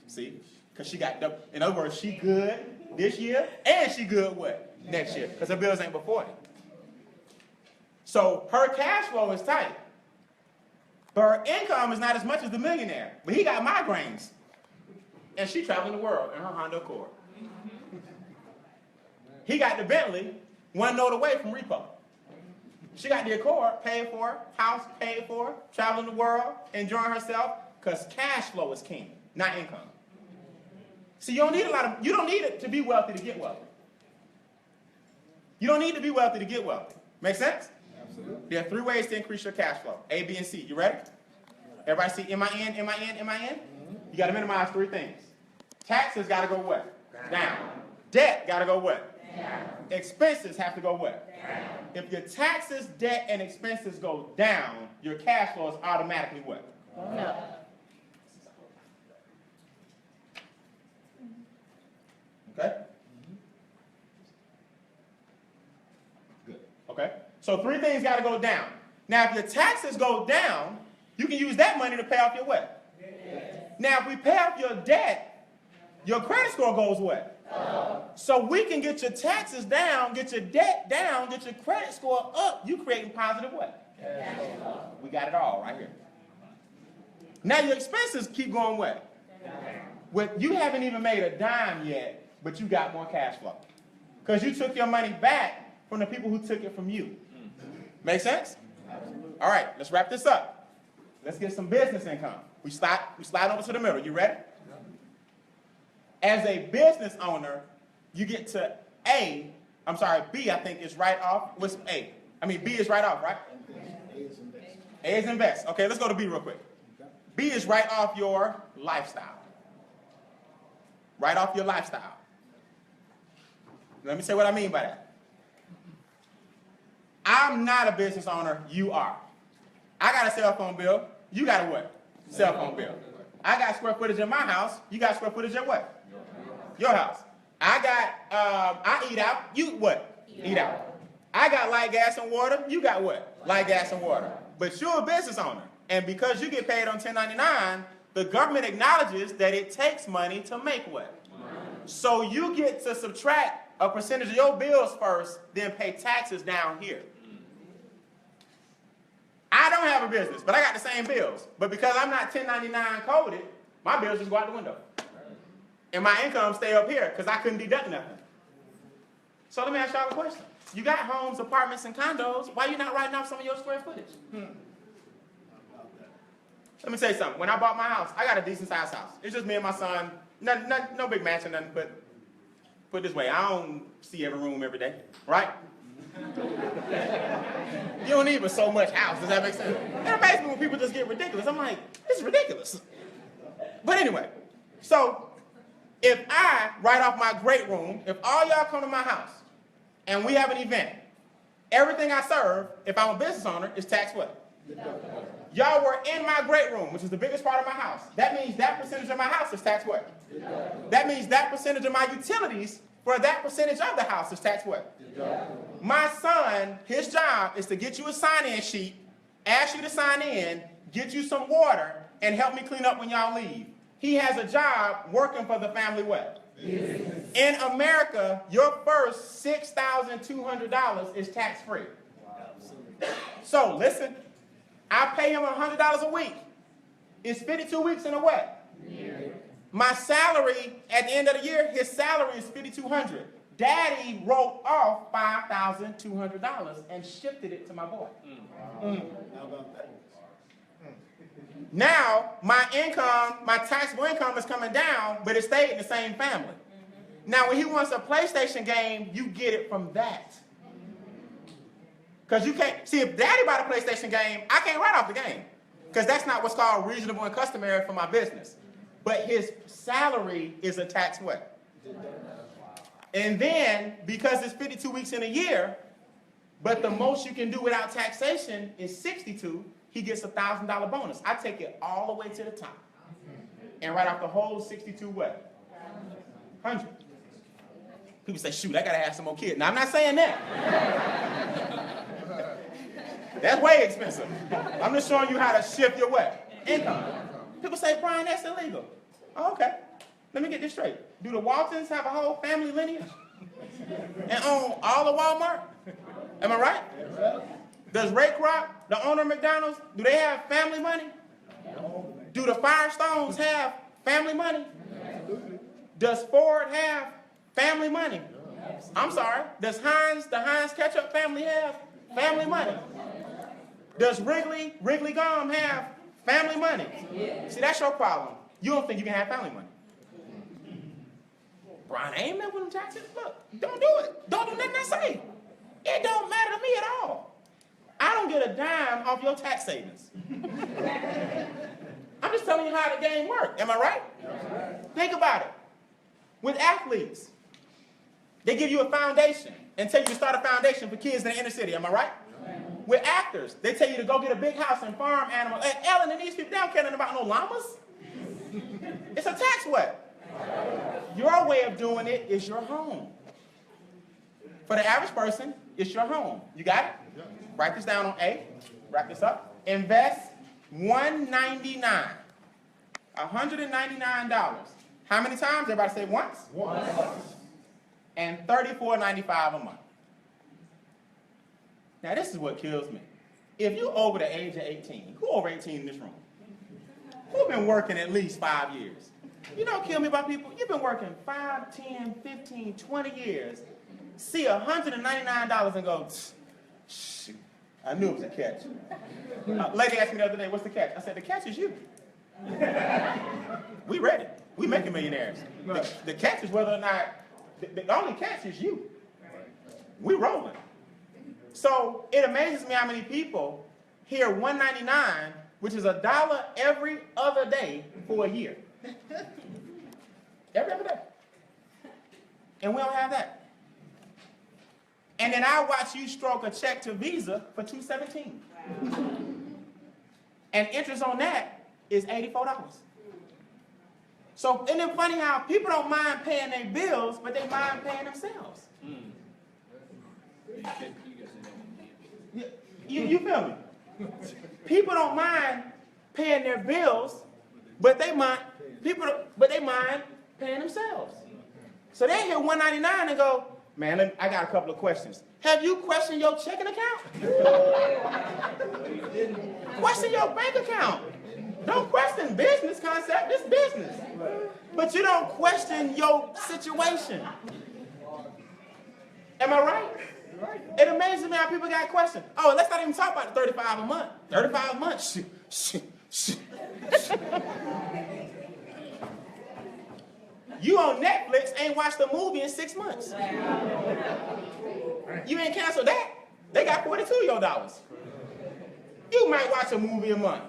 See? Because she got, in other words, she good this year, and she good what? Next year, because her bills ain't but 40. So her cash flow is tight, but her income is not as much as the millionaire. But he got migraines, and she traveling the world in her Honda Accord. He got the Bentley, 1 note away from Reco. She got the Accord paid for, house paid for, traveling the world, enjoying herself, because cash flow is king, not income. See, you don't need it to be wealthy to get wealthy. You don't need to be wealthy to get wealthy. Make sense? Absolutely. There are 3 ways to increase your cash flow. A, B, and C. You ready? Everybody see MIN, MIN, MIN? You got to minimize 3 things. Taxes got to go what? Down. Debt got to go what? Down. Expenses have to go what? Down. If your taxes, debt, and expenses go down, your cash flow is automatically what? No. Okay? Good. Okay? So 3 things got to go down. Now, if your taxes go down, you can use that money to pay off your what? Now, if we pay off your debt, your credit score goes what? So we can get your taxes down, get your debt down, get your credit score up. You creating positive what? We got it all right here. Now your expenses keep going what? You haven't even made a dime yet, but you got more cash flow. Because you took your money back from the people who took it from you. Make sense? All right, let's wrap this up. Let's get some business income. We slide over to the middle. You ready? As a business owner, you get to B, I think is right off. What's A? B is right off, right? A is invest. Okay, let's go to B real quick. B is right off your lifestyle. Right off your lifestyle. Let me say what I mean by that. I'm not a business owner, you are. I got a cell phone bill, you got a what? Cell phone bill. I got square footage in my house, you got square footage at what? Your house. I eat out, you what? Eat out. I got light, gas, and water, you got what? Light, gas, and water. But you're a business owner, and because you get paid on 1099, the government acknowledges that it takes money to make what? So you get to subtract a percentage of your bills first, then pay taxes down here. I don't have a business, but I got the same bills. But because I'm not 1099 coded, my bills just go out the window. And my income stay up here because I couldn't deduct nothing. So let me ask y'all a question. You got homes, apartments, and condos. Why are you not writing off some of your square footage? Let me tell you something. When I bought my house, I got a decent sized house. It's just me and my son. No big mansion, nothing, but put it this way, I don't see every room every day, right? You don't need but so much house. Does that make sense? It amazes me when people just get ridiculous. I'm like, this is ridiculous. But anyway, so if I write off my great room, if all y'all come to my house and we have an event, everything I serve, if I'm a business owner, is taxed what? Y'all were in my great room, which is the biggest part of my house. That means that percentage of my house is taxed what? That means that percentage of my utilities for that percentage of the house is taxed what? My son, his job is to get you a sign-in sheet, ask you to sign in, get you some water, and help me clean up when y'all leave. He has a job working for the family what? In America, your first $6,200 is tax-free. So listen, I pay him $100 a week. It's 52 weeks in a what? My salary at the end of the year, his salary is $5,200. Daddy wrote off $5,200 and shifted it to my boy. How about that? Now, my income, my taxable income is coming down, but it stayed in the same family. Now, when he wants a PlayStation game, you get it from that. Because you can't, see, if Daddy bought a PlayStation game, I can't write off the game. Because that's not what's called reasonable and customary for my business. But his salary is a tax what? And then, because it's 52 weeks in a year, but the most you can do without taxation is 62, he gets a $1,000 bonus. I take it all the way to the top. And write off the whole 62 what? 100. People say, shoot, I got to have some more kids. Now, I'm not saying that. That's way expensive. I'm just showing you how to shift your what? Income. People say, Brian, that's illegal. Oh, okay. Let me get this straight. Do the Waltons have a whole family lineage? And own all of Walmart? Am I right? Does Ray Kroc, the owner of McDonald's, do they have family money? Do the Firestones have family money? Does Ford have family money? I'm sorry. Does the Heinz ketchup family have family money? Does Wrigley Gum have family money? See, that's your problem. You don't think you can have family money. Brian, I ain't met with them taxes. Look, don't do it. Don't do nothing I say. It don't matter to me at all. I don't get a dime off your tax savings. I'm just telling you how the game works. Am I right? Think about it. With athletes, they give you a foundation and tell you to start a foundation for kids in the inner city. Am I right? With actors, they tell you to go get a big house and farm animals. And Ellen and these people, they don't care nothing about no llamas. It's a tax what? Your way of doing it is your home. For the average person, it's your home. You got it? Write this down on A. Wrap this up. Invest $199. $199. How many times? Everybody say once? Once. And $34.95 a month. Now this is what kills me. If you're over the age of 18, who over 18 in this room? Who've been working at least 5 years? You don't kill me about people. You've been working 5, 10, 15, 20 years. See $199 and go, shoot, I knew it was a catch. Lady asked me the other day, what's the catch? I said, the catch is you. We ready. We making millionaires. The catch is whether or not, the only catch is you. We rolling. So it amazes me how many people hear $199, which is $1 every other day for a year. Every other day. And we don't have that. And then I watch you stroke a check to Visa for $217. And interest on that is $84. So isn't it funny how people don't mind paying their bills, but they mind paying themselves? You feel me? People don't mind paying their bills, but they mind paying themselves. So they hear $199 and go, man, I got a couple of questions. Have you questioned your checking account? Question your bank account. Don't question business concept, it's business. But you don't question your situation. Am I right? It amazes me how people got questions. Oh, let's not even talk about the $35 a month. $35 a month. You on Netflix ain't watched a movie in 6 months. You ain't canceled that. They got $42 your dollars. You might watch a movie a month.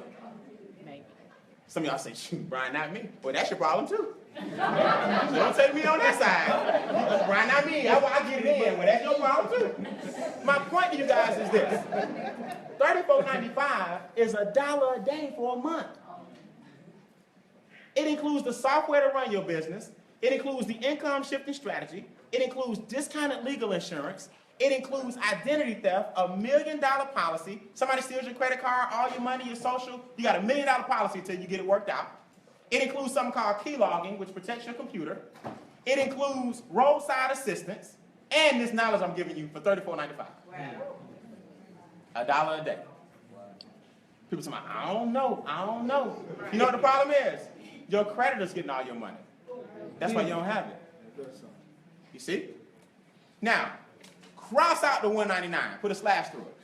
Some of y'all say, shoot, Brian, not me. Well, that's your problem too. So don't take me on that side. Brian, not me. I get it in. Well, that's your problem too. My point to you guys is this. $34.95 is $1 a day for a month. It includes the software to run your business. It includes the income shifting strategy. It includes discounted legal insurance. It includes identity theft, $1 million policy. Somebody steals your credit card, all your money, your social. You got $1 million policy until you get it worked out. It includes something called key logging, which protects your computer. It includes roadside assistance and this knowledge I'm giving you for $34.95. Wow. $1 a day. People say, I don't know. You know what the problem is? Your creditor's getting all your money. That's why you don't have it. You see? Now, cross out the $199. Put a slash through it.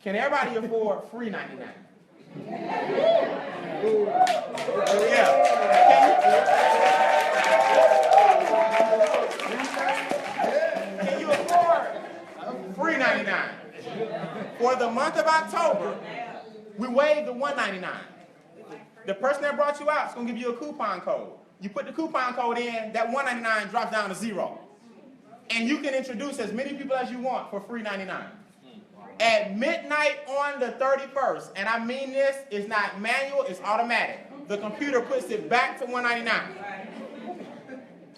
Can everybody afford free $99? Yeah. Can you afford free $99? For the month of October, we waived the $199. The person that brought you out is going to give you a coupon code. You put the coupon code in, that $199 drops down to 0. And you can introduce as many people as you want for free $99. At midnight on the 31st, and I mean this, it's not manual, it's automatic. The computer puts it back to $199.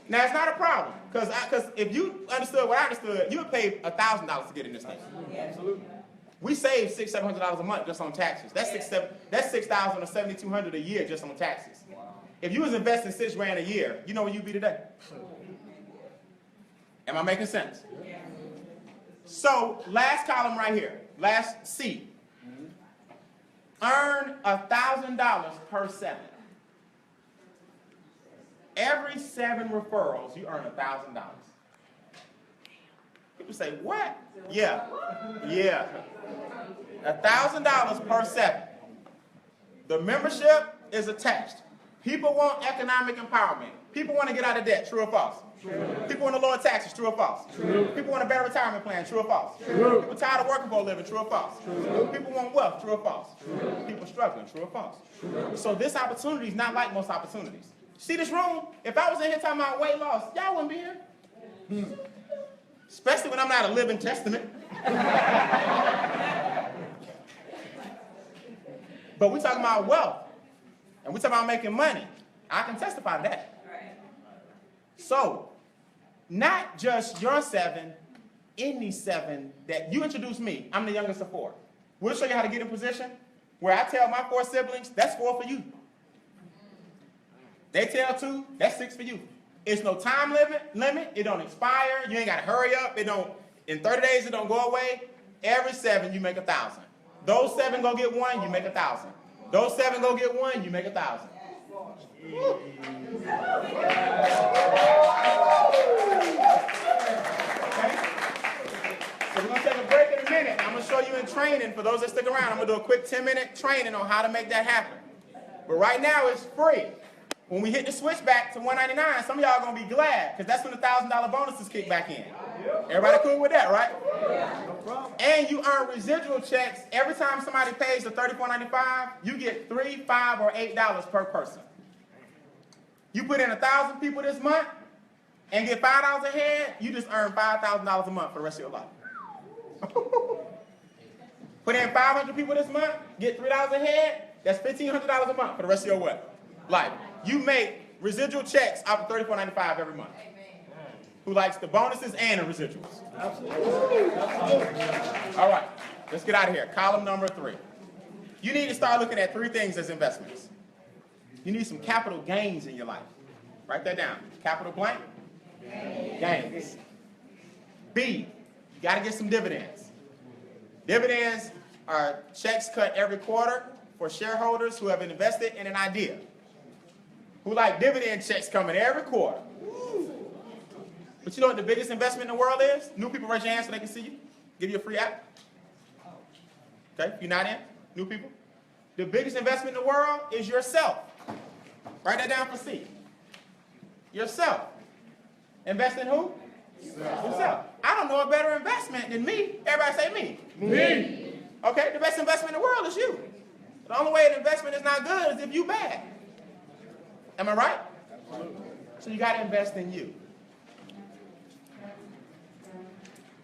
Now, it's not a problem, because if you understood what I understood, you would pay $1,000 to get in this thing. Absolutely. We save $600, $700 a month just on taxes. That's $6,000 or $7,200 a year just on taxes. Wow. If you was investing $6 grand a year, you know where you'd be today. Am I making sense? Yeah. So, last column right here, last C. Earn $1,000 per 7. Every 7 referrals, you earn $1,000. People say, what? Yeah. $1,000 per 7. The membership is attached. People want economic empowerment. People want to get out of debt. True or false? True. People want to lower taxes, true or false? True. People want a better retirement plan, true or false? True. People tired of working for a living, true or false? True. People want wealth, true or false? True. People struggling, true or false? True. So this opportunity is not like most opportunities. See this room? If I was in here talking about weight loss, y'all wouldn't be here. Especially when I'm not a living testament. But we're talking about wealth. And we're talking about making money. I can testify to that. So, not just your 7, any 7 that you introduced me. I'm the youngest of 4. We'll show you how to get in position where I tell my 4 siblings, that's 4 for you. They tell 2, that's 6 for you. It's no time limit. It don't expire. You ain't got to hurry up. In 30 days, it don't go away. Every 7, you make 1,000. Those 7 go get 1, you make 1,000. Those 7 go get 1, you make 1,000. Okay? So we're going to take a break in a minute. I'm going to show you in training. For those that stick around, I'm going to do a quick 10-minute training on how to make that happen. But right now, it's free. When we hit the switch back to $199, some of y'all are going to be glad, because that's when the $1,000 bonuses kick back in. Everybody cool with that, right? And you earn residual checks. Every time somebody pays the $34.95, you get $3, $5, or $8 per person. You put in 1,000 people this month and get $5 a head, you just earn $5,000 a month for the rest of your life. Put in 500 people this month, get $3 a head, that's $1,500 a month for the rest of your life. You make residual checks out of $34.95 every month. Who likes the bonuses and the residuals? Absolutely. All right, let's get out of here. Column number 3. You need to start looking at 3 things as investments. You need some capital gains in your life. Write that down. Capital blank? Gains. B, you got to get some dividends. Dividends are checks cut every quarter for shareholders who have invested in an idea. Who like dividend checks coming every quarter. But you know what the biggest investment in the world is? New people, raise your hand so they can see you. Give you a free app. Okay, if you're not in, new people. The biggest investment in the world is yourself. Write that down for C. Yourself. Invest in who? Yourself. I don't know a better investment than me. Everybody say me. Me. Okay, the best investment in the world is you. The only way an investment is not good is if you bad. Am I right? So you got to invest in you.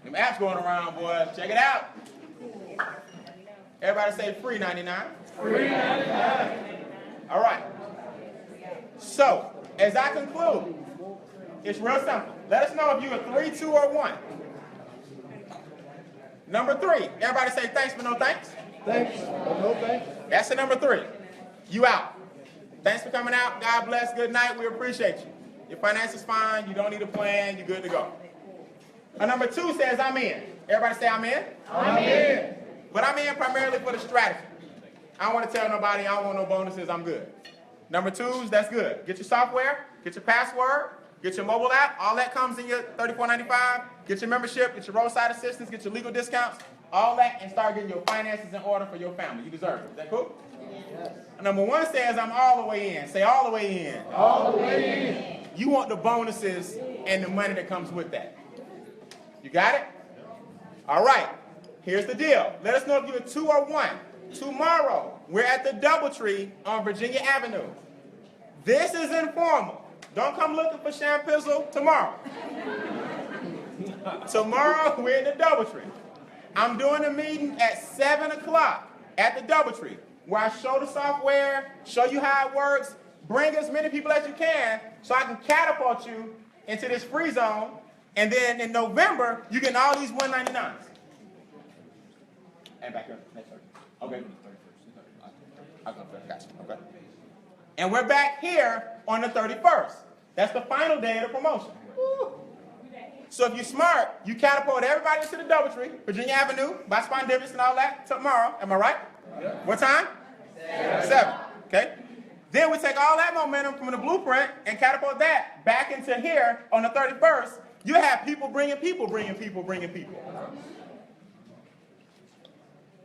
Them apps going around, boys. Check it out. Everybody say free 99. Free 99. All right. So, as I conclude, it's real simple. Let us know if you're a 3, 2, or 1. Number 3. Everybody say thanks but no thanks. Thanks, but no thanks. That's the number 3. You out. Thanks for coming out. God bless. Good night. We appreciate you. Your finances fine. You don't need a plan. You're good to go. Number 2 says I'm in. Everybody say I'm in. I'm in. But I'm in primarily for the strategy. I don't want to tell nobody I don't want no bonuses. I'm good. Number 2s, that's good. Get your software. Get your password. Get your mobile app. All that comes in your $34.95. Get your membership. Get your roadside assistance. Get your legal discounts. All that, and start getting your finances in order for your family. You deserve it. Is that cool? Yes. Number 1 says I'm all the way in. Say all the way in. All the way in. You want the bonuses and the money that comes with that. You got it? All right. Here's the deal. Let us know if you're a 2 or 1. Tomorrow, we're at the Doubletree on Virginia Avenue. This is informal. Don't come looking for Champizzle tomorrow. Tomorrow, we're at the Doubletree. I'm doing a meeting at 7 o'clock at the Doubletree, where I show the software, show you how it works, bring as many people as you can so I can catapult you into this free zone. And then in November, you get all these 199s. And back here, next 30. Okay. Gotcha. Okay. And we're back here on the 31st. That's the final day of the promotion. So if you're smart, you catapult everybody into the Doubletree, Virginia Avenue, by Spondivis and all that tomorrow. Am I right? Yeah. What time? 7. Okay. Then we take all that momentum from the blueprint and catapult that back into here on the 31st. You have people bringing people, bringing people, bringing people.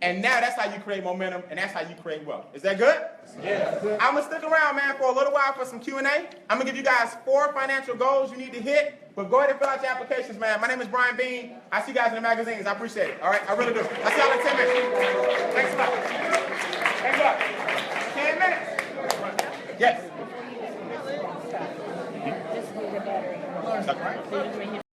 And now that's how you create momentum, and that's how you create wealth. Is that good? Yeah. I'm gonna stick around, man, for a little while for some Q&A. I'm gonna give you guys 4 financial goals you need to hit, but go ahead and fill out your applications, man. My name is Brian Beane. I see you guys in the magazines. I appreciate it. All right, I really do. I see y'all in 10 minutes. Thanks a lot. Thanks a lot. 10 minutes. Yes.